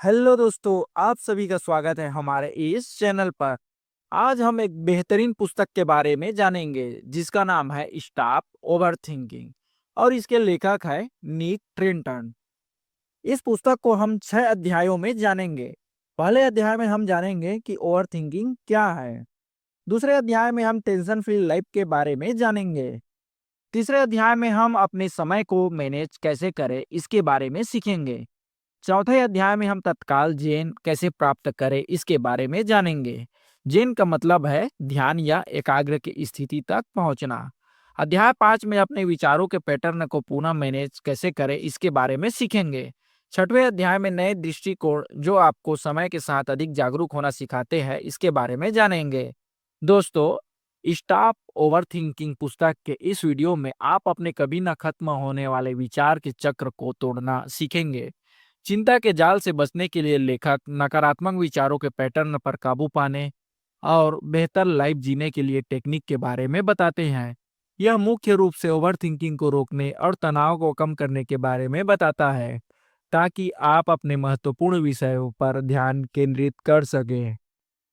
Hello दोस्तों, आप सभी का स्वागत है हमारे इस चैनल पर। आज हम एक बेहतरीन पुस्तक के बारे में जानेंगे जिसका नाम है स्टॉप ओवरथिंकिंग और इसके लेखक है निक ट्रिंटन। इस पुस्तक को हम 6 अध्यायों में जानेंगे। पहले अध्याय में हम जानेंगे कि ओवरथिंकिंग क्या है। दूसरे अध्याय में हम टेंशन फ्री लाइफ के बारे में जानेंगे। तीसरे अध्याय में हम अपने समय को मैनेज कैसे करें इसके बारे में सीखेंगे। चौथे अध्याय में हम तत्काल जेन कैसे प्राप्त करें इसके बारे में जानेंगे। जेन का मतलब है ध्यान या एकाग्र की स्थिति तक पहुंचना। अध्याय 5 में अपने विचारों के पैटर्न को पुनः मैनेज कैसे करें इसके बारे में सीखेंगे। छठवें अध्याय में नए दृष्टिकोण जो आपको समय के साथ अधिक जागरूक होना सिखाते हैं इसके बारे में जानेंगे। दोस्तों, स्टॉप ओवरथिंकिंग पुस्तक के इस वीडियो में आप अपने कभी न खत्म होने वाले विचार के चक्र को तोड़ना सीखेंगे। चिंता के जाल से बचने के लिए लेखक नकारात्मक विचारों के पैटर्न पर काबू पाने और बेहतर लाइफ जीने के लिए टेक्निक के बारे में बताते हैं। यह मुख्य रूप से ओवरथिंकिंग को रोकने और तनाव को कम करने के बारे में बताता है, ताकि आप अपने महत्वपूर्ण विषयों पर ध्यान केंद्रित कर सकें।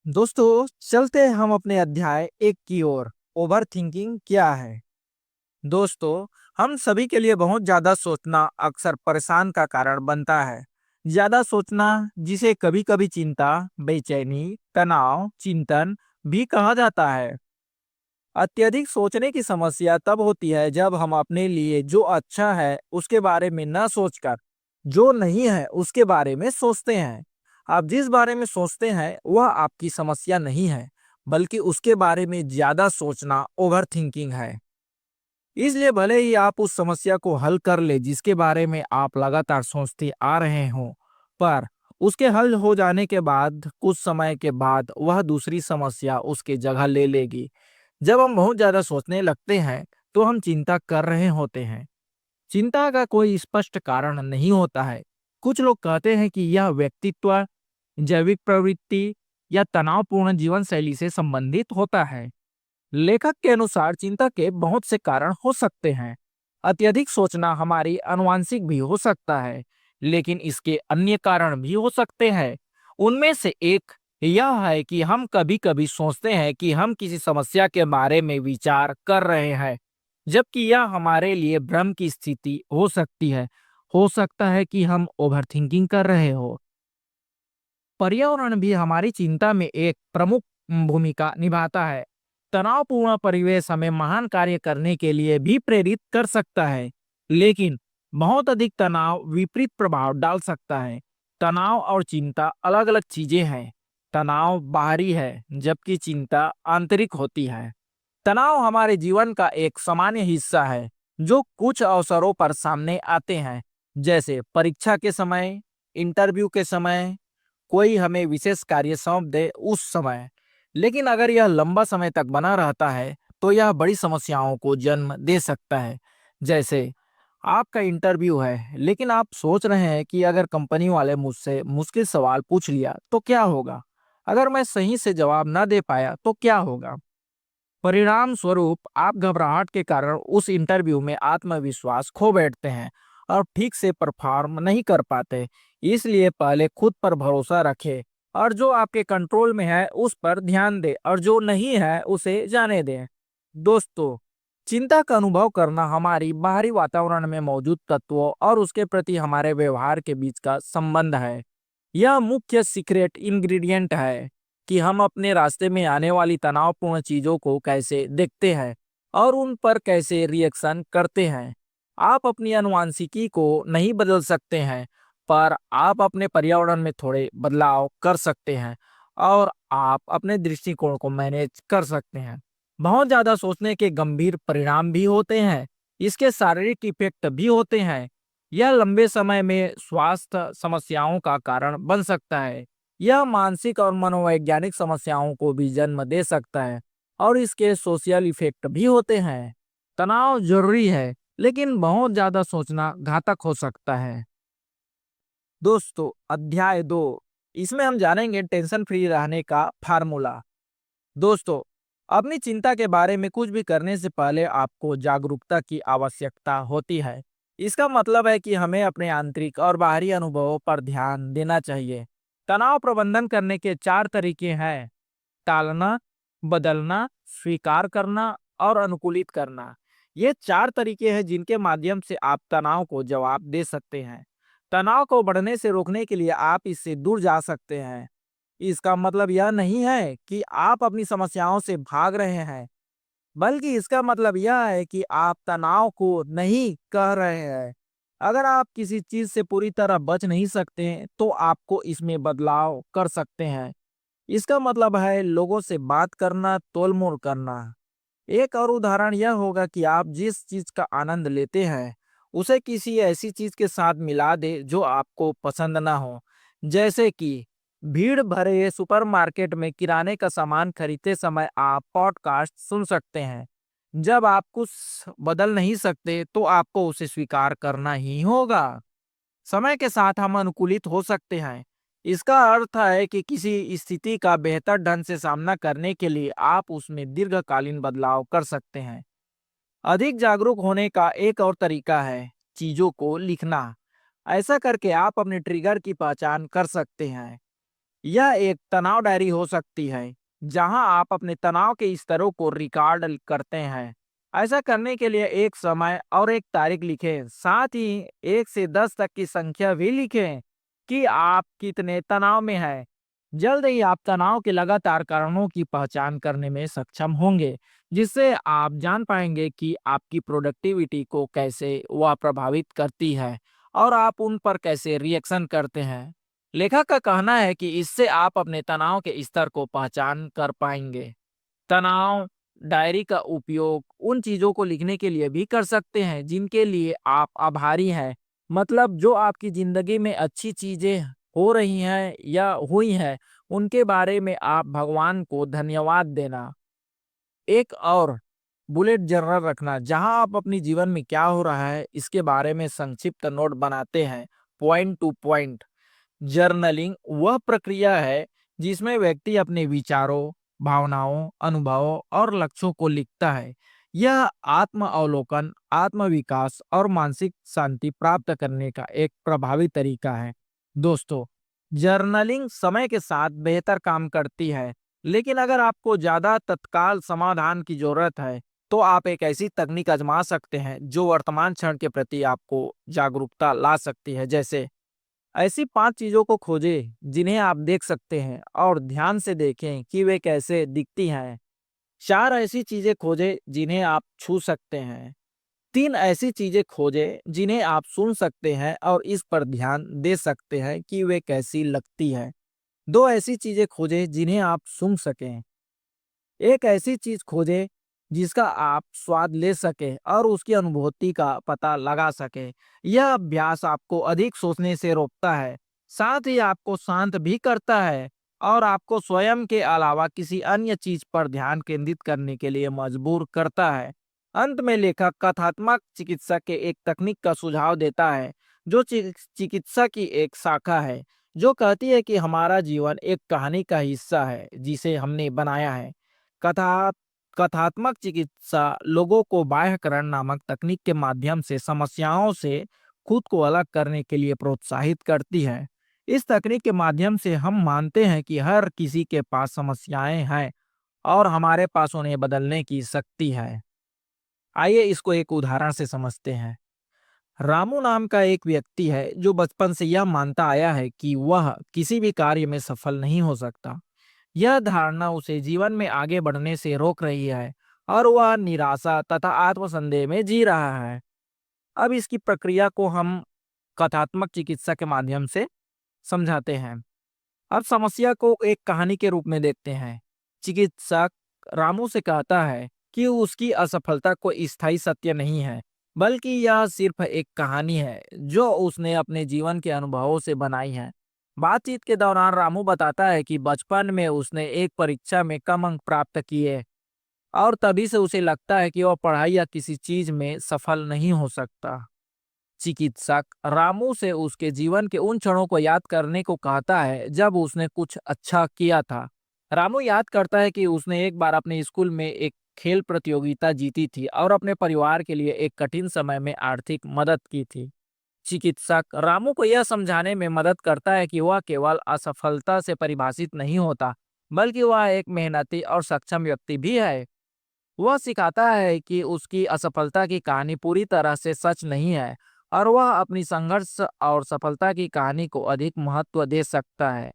दोस्तों, चलते हैं हम अपने अध्याय 1 की ओर। ओवरथिंकिंग क्या है? दोस्तों, हम सभी के लिए बहुत ज्यादा सोचना अक्सर परेशान का कारण बनता है। ज्यादा सोचना, जिसे कभी कभी चिंता, बेचैनी, तनाव, चिंतन भी कहा जाता है। अत्यधिक सोचने की समस्या तब होती है जब हम अपने लिए जो अच्छा है उसके बारे में न सोचकर जो नहीं है उसके बारे में सोचते हैं। आप जिस बारे में सोचते हैं वह आपकी समस्या नहीं है, बल्कि उसके बारे में ज्यादा सोचना ओवरथिंकिंग है। इसलिए भले ही आप उस समस्या को हल कर ले जिसके बारे में आप लगातार सोचते आ रहे हों, पर उसके हल हो जाने के बाद कुछ समय के बाद वह दूसरी समस्या उसके जगह ले लेगी। जब हम बहुत ज्यादा सोचने लगते हैं तो हम चिंता कर रहे होते हैं। चिंता का कोई स्पष्ट कारण नहीं होता है। कुछ लोग कहते हैं कि यह व्यक्तित्व, जैविक प्रवृत्ति या तनावपूर्ण जीवन शैली से संबंधित होता है। लेखक के अनुसार चिंता के बहुत से कारण हो सकते हैं। अत्यधिक सोचना हमारी आनुवंशिक भी हो सकता है, लेकिन इसके अन्य कारण भी हो सकते हैं। उनमें से एक यह है कि हम कभी-कभी सोचते हैं कि हम किसी समस्या के बारे में विचार कर रहे हैं, जबकि यह हमारे लिए भ्रम की स्थिति हो सकती है। हो सकता है कि हम ओवरथिंकिंग कर रहे हो। पर्यावरण भी हमारी चिंता में एक प्रमुख भूमिका निभाता है। तनावपूर्ण परिवेश हमें महान कार्य करने के लिए भी प्रेरित कर सकता है, लेकिन बहुत अधिक तनाव विपरीत प्रभाव डाल सकता है। तनाव और चिंता अलग अलग चीजें हैं। तनाव बाहरी है, जबकि चिंता आंतरिक होती है। तनाव हमारे जीवन का एक सामान्य हिस्सा है जो कुछ अवसरों पर सामने आते हैं, जैसे परीक्षा के समय, इंटरव्यू के समय, कोई हमें विशेष कार्य सौंप दे उस समय। लेकिन अगर यह लंबा समय तक बना रहता है तो यह बड़ी समस्याओं को जन्म दे सकता है। जैसे आपका इंटरव्यू है, लेकिन आप सोच रहे हैं कि अगर कंपनी वाले मुझसे मुश्किल सवाल पूछ लिया तो क्या होगा? अगर मैं सही से जवाब ना दे पाया तो क्या होगा? परिणाम स्वरूप आप घबराहट के कारण उस इंटरव्यू में आत्मविश्वास खो बैठते हैं और ठीक से परफॉर्म नहीं कर पाते। इसलिए पहले खुद पर भरोसा रखें और जो आपके कंट्रोल में है उस पर ध्यान दें और जो नहीं है उसे जाने दें। दोस्तों, चिंता का अनुभव करना हमारी बाहरी वातावरण में मौजूद तत्वों और उसके प्रति हमारे व्यवहार के बीच का संबंध है। यह मुख्य सीक्रेट इंग्रेडिएंट है कि हम अपने रास्ते में आने वाली तनावपूर्ण चीजों को कैसे देखते हैं और उन पर कैसे रिएक्शन करते हैं। आप अपनी आनुवंशिकी को नहीं बदल सकते हैं, पर आप अपने पर्यावरण में थोड़े बदलाव कर सकते हैं और आप अपने दृष्टिकोण को मैनेज कर सकते हैं। बहुत ज्यादा सोचने के गंभीर परिणाम भी होते हैं। इसके शारीरिक इफेक्ट भी होते हैं। यह लंबे समय में स्वास्थ्य समस्याओं का कारण बन सकता है। यह मानसिक और मनोवैज्ञानिक समस्याओं को भी जन्म दे सकता है और इसके सोशल इफेक्ट भी होते हैं। तनाव जरूरी है, लेकिन बहुत ज्यादा सोचना घातक हो सकता है। दोस्तों, अध्याय 2, इसमें हम जानेंगे टेंशन फ्री रहने का फार्मूला। दोस्तों, अपनी चिंता के बारे में कुछ भी करने से पहले आपको जागरूकता की आवश्यकता होती है। इसका मतलब है कि हमें अपने आंतरिक और बाहरी अनुभवों पर ध्यान देना चाहिए। तनाव प्रबंधन करने के 4 तरीके हैं: टालना, बदलना, स्वीकार करना और अनुकूलित करना। ये 4 तरीके हैं जिनके माध्यम से आप तनाव को जवाब दे सकते हैं। तनाव को बढ़ने से रोकने के लिए आप इससे दूर जा सकते हैं। इसका मतलब यह नहीं है कि आप अपनी समस्याओं से भाग रहे हैं, बल्कि इसका मतलब यह है कि आप तनाव को नहीं कह रहे हैं। अगर आप किसी चीज से पूरी तरह बच नहीं सकते हैं, तो आपको इसमें बदलाव कर सकते हैं। इसका मतलब है लोगों से बात करना, तोल-मोल करना। एक और उदाहरण यह होगा कि आप जिस चीज का आनंद लेते हैं, उसे किसी ऐसी चीज के साथ मिला दे जो आपको पसंद ना हो। जैसे कि भीड़ भरे सुपरमार्केट में किराने का सामान खरीदते समय आप पॉडकास्ट सुन सकते हैं। जब आप कुछ बदल नहीं सकते, तो आपको उसे स्वीकार करना ही होगा। समय के साथ हम अनुकूलित हो सकते हैं। इसका अर्थ है कि किसी स्थिति का बेहतर ढंग से सामना करने के लिए आप उसमें दीर्घकालीन बदलाव कर सकते हैं। अधिक जागरूक होने का एक और तरीका है चीजों को लिखना। ऐसा करके आप अपने ट्रिगर की पहचान कर सकते हैं। यह एक तनाव डायरी हो सकती है, जहां आप अपने तनाव के स्तरों को रिकॉर्ड करते हैं। ऐसा करने के लिए एक समय और एक तारीख लिखें। साथ ही 1 से 10 तक की संख्या भी लिखें कि आप कितने तनाव में हैं। जल्द ही आप तनाव के लगातार कारणों की पहचान करने में सक्षम होंगे, जिससे आप जान पाएंगे कि आपकी प्रोडक्टिविटी को कैसे वह प्रभावित करती है और आप उन पर कैसे रिएक्शन करते हैं। लेखक का कहना है कि इससे आप अपने तनाव के स्तर को पहचान कर पाएंगे। तनाव डायरी का उपयोग उन चीजों को लिखने के लिए भी कर सकते हैं जिनके लिए आप आभारी हैं। मतलब जो आपकी जिंदगी में अच्छी चीजें हो रही हैं या हुई हैं, उनके बारे में आप भगवान को धन्यवाद देना। एक और बुलेट जर्नल रखना, जहां आप अपनी जीवन में क्या हो रहा है इसके बारे में संक्षिप्त नोट बनाते हैं, पॉइंट टू पॉइंट। जर्नलिंग वह प्रक्रिया है जिसमें व्यक्ति अपने विचारों, भावनाओं, अनुभवों और लक्ष्यों को लिखता है। यह आत्म अवलोकन, आत्म विकास और मानसिक शांति प्राप्त करने का एक प्रभावी तरीका है। दोस्तों, जर्नलिंग समय के साथ बेहतर काम करती है, लेकिन अगर आपको ज्यादा तत्काल समाधान की जरूरत है, तो आप एक ऐसी तकनीक आजमा सकते हैं जो वर्तमान क्षण के प्रति आपको जागरूकता ला सकती है। जैसे ऐसी 5 चीजों को खोजें जिन्हें आप देख सकते हैं और ध्यान से देखें कि वे कैसे दिखती हैं। 4 ऐसी चीजें खोजें जिन्हें आप छू सकते हैं। 3 ऐसी चीजें खोजें जिन्हें आप सुन सकते हैं और इस पर ध्यान दे सकते हैं कि वे कैसी लगती हैं। 2 ऐसी चीजें खोजें जिन्हें आप सूंघ सकें। एक ऐसी चीज खोजें जिसका आप स्वाद ले सके और उसकी अनुभूति का पता लगा सके। यह अभ्यास आपको अधिक सोचने से रोकता है, साथ ही आपको शांत भी करता है और आपको स्वयं के अलावा किसी अन्य चीज पर ध्यान केंद्रित करने के लिए मजबूर करता है। अंत में लेखक कथात्मक चिकित्सा के एक तकनीक का सुझाव देता है, जो चिकित्सा की एक शाखा है, जो कहती है कि हमारा जीवन एक कहानी का हिस्सा है जिसे हमने बनाया है। कथा कथात्मक चिकित्सा लोगों को बाह्यकरण नामक तकनीक के माध्यम से समस्याओं से खुद को अलग करने के लिए प्रोत्साहित करती है। इस तकनीक के माध्यम से हम मानते हैं कि हर किसी के पास समस्याएं हैं और हमारे पास उन्हें बदलने की शक्ति है। आइए इसको एक उदाहरण से समझते हैं। रामू नाम का एक व्यक्ति है जो बचपन से यह मानता आया है कि वह किसी भी कार्य में सफल नहीं हो सकता। यह धारणा उसे जीवन में आगे बढ़ने से रोक रही है और वह निराशा तथा आत्मसंदेह में जी रहा है। अब इसकी प्रक्रिया को हम कथात्मक चिकित्सा के माध्यम से समझाते हैं। अब समस्या को एक कहानी के रूप में देखते हैं। चिकित्सक रामू से कहता है कि उसकी असफलता कोई स्थायी सत्य नहीं है, बल्कि यह सिर्फ एक कहानी है जो उसने अपने जीवन के अनुभवों से बनाई है। बातचीत के दौरान रामू बताता है कि बचपन में उसने एक परीक्षा में कम अंक प्राप्त किए और तभी से उसे लगता है कि वह पढ़ाई या किसी चीज में सफल नहीं हो सकता। चिकित्सक रामू से उसके जीवन के उन क्षणों को याद करने को कहता है जब उसने कुछ अच्छा किया था। रामू याद करता है कि उसने एक बार अपने स्कूल में एक खेल प्रतियोगिता जीती थी और अपने परिवार के लिए एक कठिन समय में आर्थिक मदद की थी। चिकित्सक रामू को यह समझाने में मदद करता है कि वह केवल असफलता से परिभाषित नहीं होता, बल्कि वह एक मेहनती और सक्षम व्यक्ति भी है। वह सिखाता है कि उसकी असफलता की कहानी पूरी तरह से सच नहीं है और वह अपनी संघर्ष और सफलता की कहानी को अधिक महत्व दे सकता है।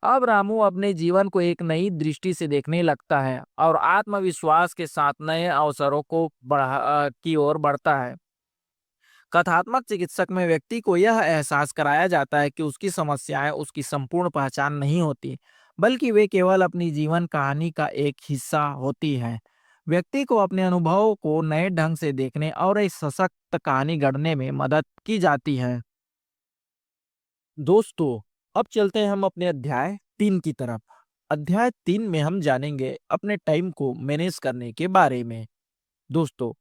अब रामू अपने जीवन को एक नई दृष्टि से देखने लगता है और आत्मविश्वास के साथ नए अवसरों को की ओर बढ़ता है। कथात्मक चिकित्सक में व्यक्ति को यह एहसास कराया जाता है कि उसकी समस्याएं उसकी संपूर्ण पहचान नहीं होती, बल्कि वे केवल अपनी जीवन कहानी का एक हिस्सा होती है। व्यक्ति को अपने अनुभवों को नए ढंग से देखने और एक सशक्त कहानी गढ़ने में मदद की जाती है। दोस्तों, अब चलते हैं हम अपने अध्याय 3 की तरफ। अध्याय 3 में हम जानेंगे अपने टाइम को मैनेज करने के बारे में। दोस्तों,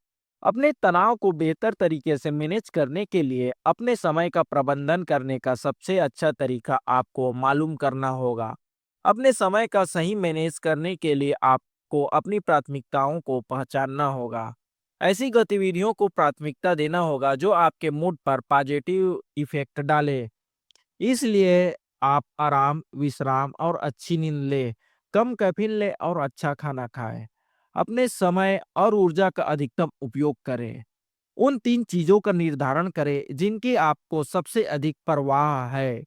अपने तनाव को बेहतर तरीके से मैनेज करने के लिए अपने समय का प्रबंधन करने का सबसे अच्छा तरीका आपको मालूम करना होगा। अपने समय का सही मैनेज करने के लिए आपको अपनी प्राथमिकताओं को पहचानना होगा। ऐसी गतिविधियों को प्राथमिकता देना होगा जो आपके मूड पर पॉजिटिव इफेक्ट डाले। इसलिए आप आराम, विश्राम और अच्छी नींद लें, कम कैफीन लें और अच्छा खाना खाएं। अपने समय और ऊर्जा का अधिकतम उपयोग करें। उन 3 चीज़ों का निर्धारण करें जिनकी आपको सबसे अधिक परवाह है।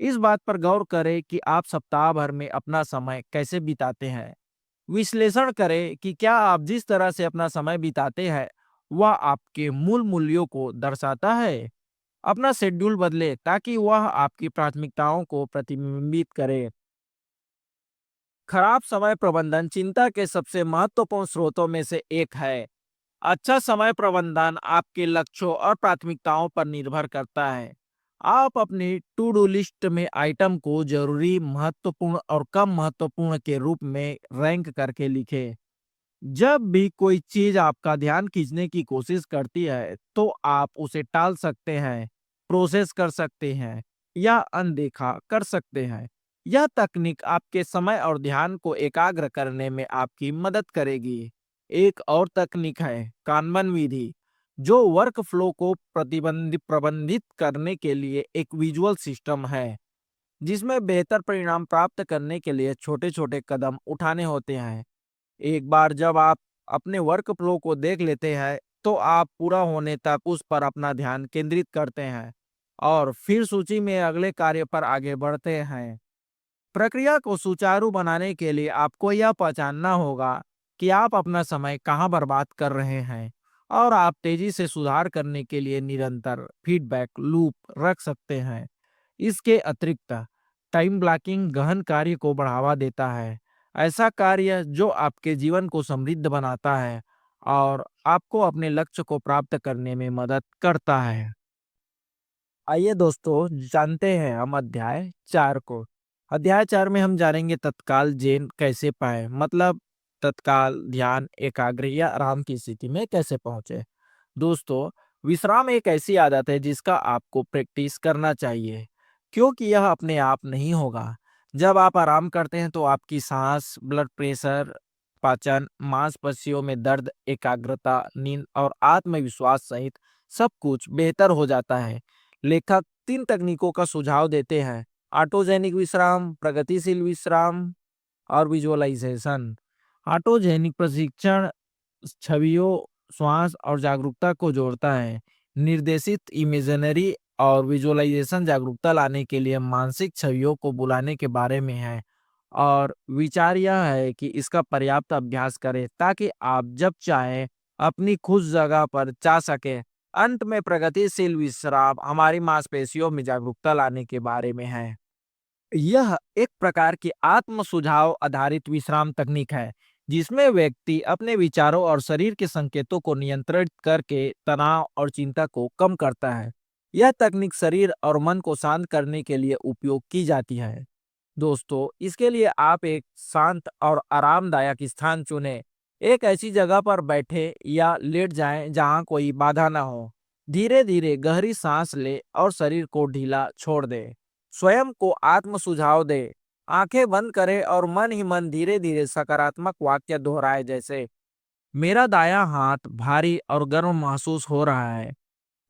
इस बात पर गौर करें कि आप सप्ताह भर में अपना समय कैसे बिताते हैं। विश्लेषण करें कि क्या आप जिस तरह से अपना समय बिताते हैं, वह आपके मूल मूल्यों को दर्शाता है। अपना शेड्यूल बदलें ताकि वह आपकी प्राथमिकताओं को प्रतिबिंबित करे। खराब समय प्रबंधन चिंता के सबसे महत्वपूर्ण स्रोतों में से एक है। अच्छा समय प्रबंधन आपके लक्ष्यों और प्राथमिकताओं पर निर्भर करता है। आप अपनी टू डू लिस्ट में आइटम को जरूरी, महत्वपूर्ण और कम महत्वपूर्ण के रूप में रैंक करके लिखें। जब भी कोई चीज आपका ध्यान खींचने की कोशिश करती है, तो आप उसे टाल सकते हैं, प्रोसेस कर सकते हैं या अनदेखा कर सकते हैं। यह तकनीक आपके समय और ध्यान को एकाग्र करने में आपकी मदद करेगी। एक और तकनीक है कानमन विधि, जो वर्क फ्लो को प्रबंधित करने के लिए एक विजुअल सिस्टम है, जिसमें बेहतर परिणाम प्राप्त करने के लिए छोटे-छोटे कदम उठाने होते हैं। एक बार जब आप अपने वर्क फ्लो को देख लेते हैं, तो आप पूरा होने तक उस पर अपना ध्यान केंद्रित करते हैं और फिर सूची में अगले कार्य पर आगे बढ़ते हैं। प्रक्रिया को सुचारू बनाने के लिए आपको यह पहचानना होगा कि आप अपना समय कहाँ बर्बाद कर रहे हैं और आप तेजी से सुधार करने के लिए निरंतर फीडबैक लूप रख सकते हैं। इसके अतिरिक्त टाइम ब्लॉकिंग गहन कार्य को बढ़ावा देता है। ऐसा कार्य जो आपके जीवन को समृद्ध बनाता है और आपको अपने लक्ष्य को प्राप्त करने में मदद करता है। आइए दोस्तों, जानते हैं हम अध्याय 4 को। अध्याय 4 में हम जानेंगे तत्काल चैन कैसे पाएं, मतलब तत्काल ध्यान, एकाग्र या आराम की स्थिति में कैसे पहुंचे। दोस्तों, विश्राम एक ऐसी आदत है जिसका आपको प्रैक्टिस करना चाहिए, क्योंकि यह अपने आप नहीं होगा। जब आप आराम करते हैं तो आपकी सांस, ब्लड प्रेशर, पाचन, मांसपेशियों में दर्द, एकाग्रता, नींद और आत्मविश्वास सहित सब कुछ बेहतर हो जाता है। लेखक 3 तकनीकों का सुझाव देते हैं: ऑटोजेनिक विश्राम, प्रगतिशील विश्राम और विजुअलाइजेशन। ऑटोजेनिक प्रशिक्षण छवियों, श्वास और जागरूकता को जोड़ता है। निर्देशित इमेजिनरी और विजुअलाइजेशन जागरूकता लाने के लिए मानसिक छवियों को बुलाने के बारे में है और विचार यह है कि इसका पर्याप्त अभ्यास करें ताकि आप जब चाहें अपनी खुश जगह पर जा सकें। अंत में प्रगतिशील विश्राम हमारी मांसपेशियों में जागरूकता लाने के बारे में है। यह एक प्रकार की आत्म सुझाव आधारित विश्राम तकनीक है, जिसमें व्यक्ति अपने विचारों और शरीर के संकेतों को नियंत्रित करके तनाव और चिंता को कम करता है। यह तकनीक शरीर और मन को शांत करने के लिए उपयोग की जाती है। दोस्तों, इसके लिए आप एक शांत और आरामदायक स्थान चुनें। एक ऐसी जगह पर बैठे या लेट जाएं जहां कोई बाधा ना हो। धीरे धीरे गहरी सांस ले और शरीर को ढीला छोड़ दे। स्वयं को आत्म सुझाव दे। आंखें बंद करें और मन ही मन धीरे धीरे सकारात्मक वाक्य दोहराए, जैसे मेरा दायां हाथ भारी और गर्म महसूस हो रहा है।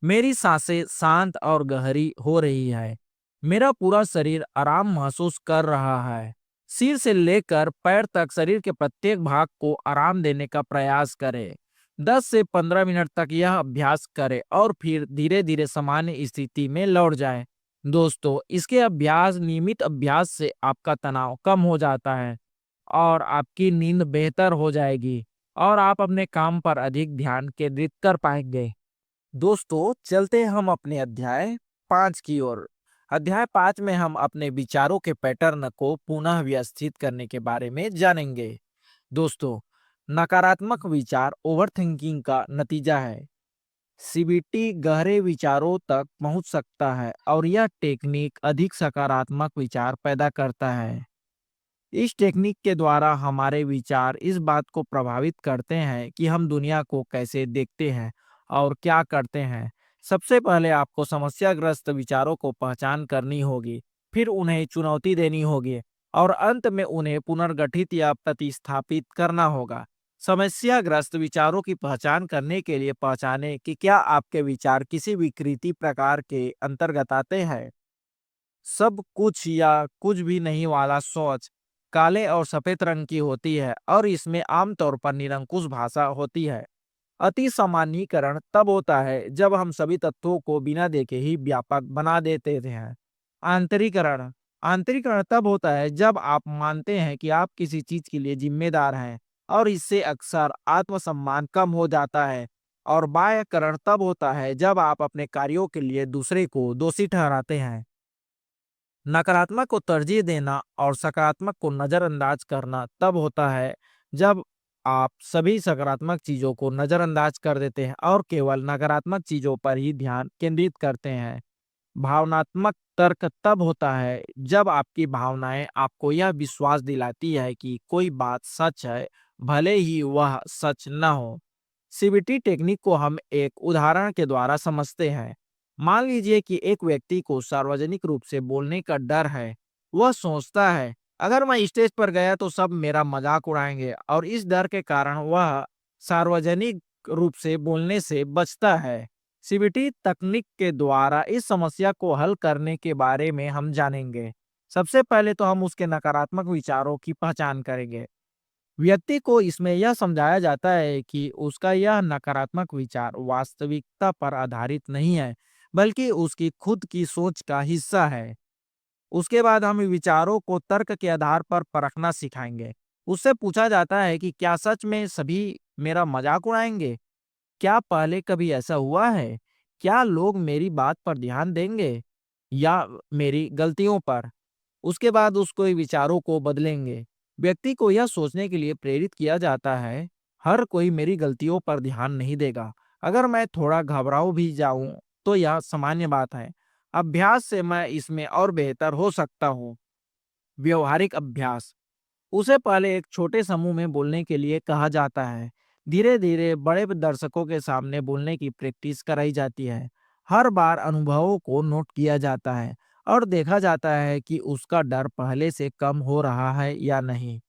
मेरी सांसें शांत और गहरी हो रही है। मेरा पूरा शरीर आराम महसूस कर रहा है। सिर से लेकर पैर तक शरीर के प्रत्येक भाग को आराम देने का प्रयास करें। 10 से 15 मिनट तक यह अभ्यास करें और फिर धीरे धीरे सामान्य स्थिति में लौट जाएं। दोस्तों, इसके अभ्यास नियमित अभ्यास से आपका तनाव कम हो जाता है और आपकी नींद बेहतर हो जाएगी और आप अपने काम पर अधिक ध्यान केंद्रित कर पाएंगे। दोस्तों, चलते हम अपने अध्याय 5 की ओर। अध्याय 5 में हम अपने विचारों के पैटर्न को पुनः व्यवस्थित करने के बारे में जानेंगे। दोस्तों, नकारात्मक विचार ओवरथिंकिंग का नतीजा है। सीबीटी गहरे विचारों तक पहुंच सकता है और यह टेक्निक अधिक सकारात्मक विचार पैदा करता है। इस टेक्निक के द्वारा हमारे विचार इस बात को प्रभावित करते हैं कि हम दुनिया को कैसे देखते हैं और क्या करते हैं। सबसे पहले आपको समस्याग्रस्त विचारों को पहचान करनी होगी, फिर उन्हें चुनौती देनी होगी और अंत में उन्हें पुनर्गठित या प्रतिस्थापित करना होगा। समस्याग्रस्त विचारों की पहचान करने के लिए पहचानें कि क्या आपके विचार किसी विकृति प्रकार के अंतर्गत आते हैं। सब कुछ या कुछ भी नहीं वाला सोच काले और सफेद रंग की होती है और इसमें आमतौर पर निरंकुश भाषा होती है। अति सामान्यीकरण तब होता है जब हम सभी तत्वों को बिना देखे ही व्यापक बना देते हैं। आंतरिकरण आंतरिकरण तब होता है जब आप मानते हैं कि आप किसी चीज के लिए जिम्मेदार हैं और इससे अक्सर आत्मसम्मान कम हो जाता है। और बाह्यकरण तब होता है जब आप अपने कार्यों के लिए दूसरे को दोषी ठहराते हैं। नकारात्मक को तरजीह देना और सकारात्मक को नजरअंदाज करना तब होता है जब आप सभी सकारात्मक चीजों को नजरअंदाज कर देते हैं और केवल नकारात्मक चीजों पर ही ध्यान केंद्रित करते हैं। भावनात्मक तर्क तब होता है जब आपकी भावनाएं आपको यह विश्वास दिलाती है कि कोई बात सच है, भले ही वह सच न हो। सीबीटी टेक्निक को हम एक उदाहरण के द्वारा समझते हैं। मान लीजिए कि एक व्यक्ति को सार्वजनिक रूप से बोलने का डर है। वह सोचता है, अगर मैं स्टेज पर गया तो सब मेरा मजाक उड़ाएंगे और इस डर के कारण वह सार्वजनिक रूप से बोलने से बचता है। सीबीटी तकनीक के द्वारा इस समस्या को हल करने के बारे में हम जानेंगे। सबसे पहले तो हम उसके नकारात्मक विचारों की पहचान करेंगे। व्यक्ति को इसमें यह समझाया जाता है कि उसका यह नकारात्मक विचार वास्तविकता पर आधारित नहीं है, बल्कि उसकी खुद की सोच का हिस्सा है। उसके बाद हम विचारों को तर्क के आधार पर परखना सिखाएंगे। उससे पूछा जाता है कि क्या सच में सभी मेरा मजाक उड़ाएंगे? क्या पहले कभी ऐसा हुआ है? क्या लोग मेरी बात पर ध्यान देंगे या मेरी गलतियों पर? उसके बाद उसको ये विचारों को बदलेंगे। व्यक्ति को यह सोचने के लिए प्रेरित किया जाता है, हर कोई मेरी गलतियों पर ध्यान नहीं देगा। अगर मैं थोड़ा घबराऊ भी जाऊं तो यह सामान्य बात है। अभ्यास से मैं इसमें और बेहतर हो सकता हूँ। व्यवहारिक अभ्यास उसे पहले एक छोटे समूह में बोलने के लिए कहा जाता है। धीरे धीरे बड़े दर्शकों के सामने बोलने की प्रैक्टिस कराई जाती है। हर बार अनुभवों को नोट किया जाता है और देखा जाता है कि उसका डर पहले से कम हो रहा है या नहीं।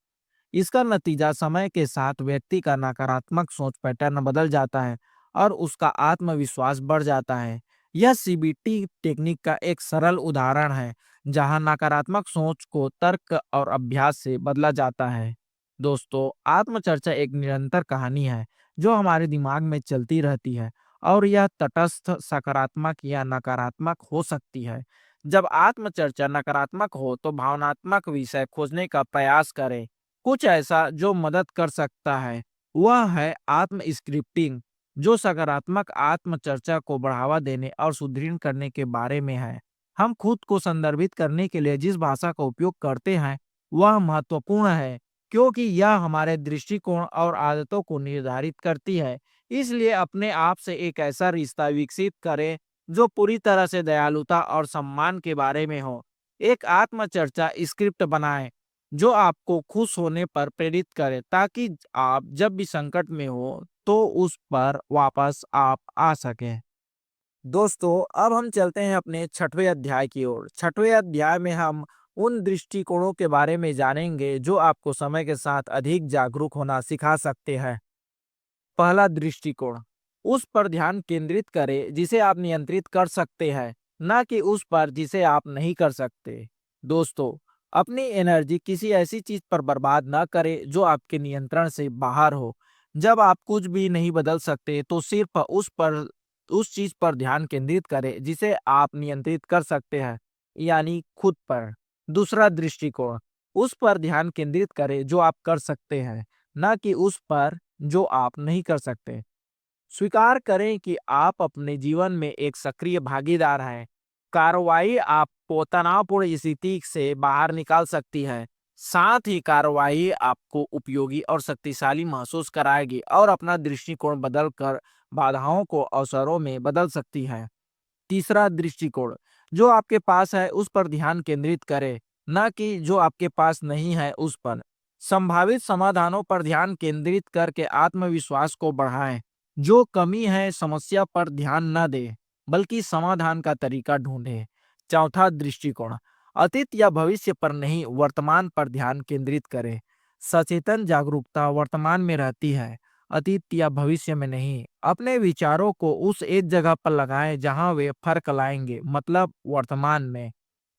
इसका नतीजा समय के साथ व्यक्ति का नकारात्मक सोच पैटर्न बदल जाता है और उसका आत्मविश्वास बढ़ जाता है। यह सीबीटी टेक्निक का एक सरल उदाहरण है जहां नकारात्मक सोच को तर्क और अभ्यास से बदला जाता है। दोस्तों, आत्मचर्चा एक निरंतर कहानी है जो हमारे दिमाग में चलती रहती है और यह तटस्थ, सकारात्मक या नकारात्मक हो सकती है। जब आत्मचर्चा नकारात्मक हो तो भावनात्मक विषय खोजने का प्रयास करें। कुछ ऐसा जो मदद कर सकता है वह है आत्म स्क्रिप्टिंग, जो सकारात्मक आत्मचर्चा को बढ़ावा देने और सुदृढ़ करने के बारे में है। हम खुद को संदर्भित करने के लिए जिस भाषा का उपयोग करते हैं वह महत्वपूर्ण है, क्योंकि यह हमारे दृष्टिकोण और आदतों को निर्धारित करती है। इसलिए अपने आप से एक ऐसा रिश्ता विकसित करें जो पूरी तरह से दयालुता और सम्मान के बारे में हो। एक आत्मचर्चा स्क्रिप्ट बनाएं जो आपको खुश होने पर प्रेरित करे, ताकि आप जब भी संकट में हो तो उस पर वापस आप आ सकें। दोस्तों, अब हम चलते हैं अपने छठवें अध्याय की ओर। छठवें अध्याय में हम उन दृष्टिकोणों के बारे में जानेंगे जो आपको समय के साथ अधिक जागरूक होना सिखा सकते हैं। पहला दृष्टिकोण, उस पर ध्यान केंद्रित करें जिसे आप नियंत्रित कर सकते हैं, ना कि उस पर जिसे आप नहीं कर सकते। दोस्तों, अपनी एनर्जी किसी ऐसी चीज पर बर्बाद ना करें जो आपके नियंत्रण से बाहर हो। जब आप कुछ भी नहीं बदल सकते तो सिर्फ उस चीज पर ध्यान केंद्रित करें जिसे आप नियंत्रित कर सकते हैं, यानी खुद पर। दूसरा दृष्टिकोण, उस पर ध्यान केंद्रित करें जो आप कर सकते हैं, ना कि उस पर जो आप नहीं कर सकते। स्वीकार करें कि आप अपने जीवन में एक सक्रिय भागीदार हैं। कार्रवाई आपको तनावपूर्ण स्थिति से बाहर निकाल सकती है। साथ ही कार्रवाई आपको उपयोगी और शक्तिशाली महसूस कराएगी और अपना दृष्टिकोण बदलकर बाधाओं को अवसरों में बदल सकती है। तीसरा दृष्टिकोण, जो आपके पास है उस पर ध्यान केंद्रित करें, ना कि जो आपके पास नहीं है उस पर। संभावित समाधानों पर ध्यान केंद्रित करके आत्मविश्वास को बढ़ाएं। जो कमी है समस्या पर ध्यान न दें, बल्कि समाधान का तरीका ढूंढें। चौथा दृष्टिकोण, अतीत या भविष्य पर नहीं, वर्तमान पर ध्यान केंद्रित करें। सचेतन जागरूकता वर्तमान में रहती है, अतीत या भविष्य में नहीं। अपने विचारों को उस एक जगह पर लगाएं जहां वे फर्क लाएंगे, मतलब वर्तमान में।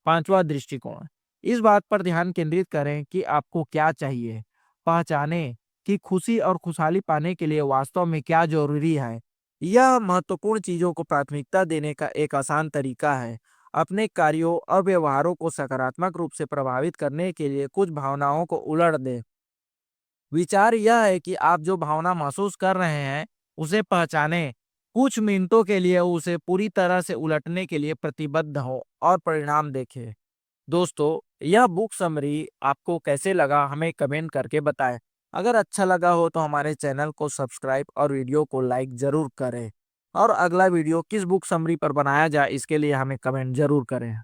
पांचवा दृष्टिकोण, इस बात पर ध्यान केंद्रित करें कि आपको क्या चाहिए। पहचानें कि खुशी और खुशहाली पाने के लिए वास्तव में क्या जरूरी है। यह महत्वपूर्ण चीजों को प्राथमिकता देने का एक आसान तरीका है। अपने कार्यों और व्यवहारों को सकारात्मक रूप से प्रभावित करने के लिए कुछ भावनाओं को उलट दें। विचार यह है कि आप जो भावना महसूस कर रहे हैं उसे पहचानें, कुछ मिनटों के लिए उसे पूरी तरह से उलटने के लिए प्रतिबद्ध हो और परिणाम देखें। दोस्तों, यह बुक समरी आपको कैसे लगा हमें कमेंट करके बताएं। अगर अच्छा लगा हो तो हमारे चैनल को सब्सक्राइब और वीडियो को लाइक जरूर करें। और अगला वीडियो किस बुक समरी पर बनाया जाए इसके लिए हमें कमेंट जरूर करें।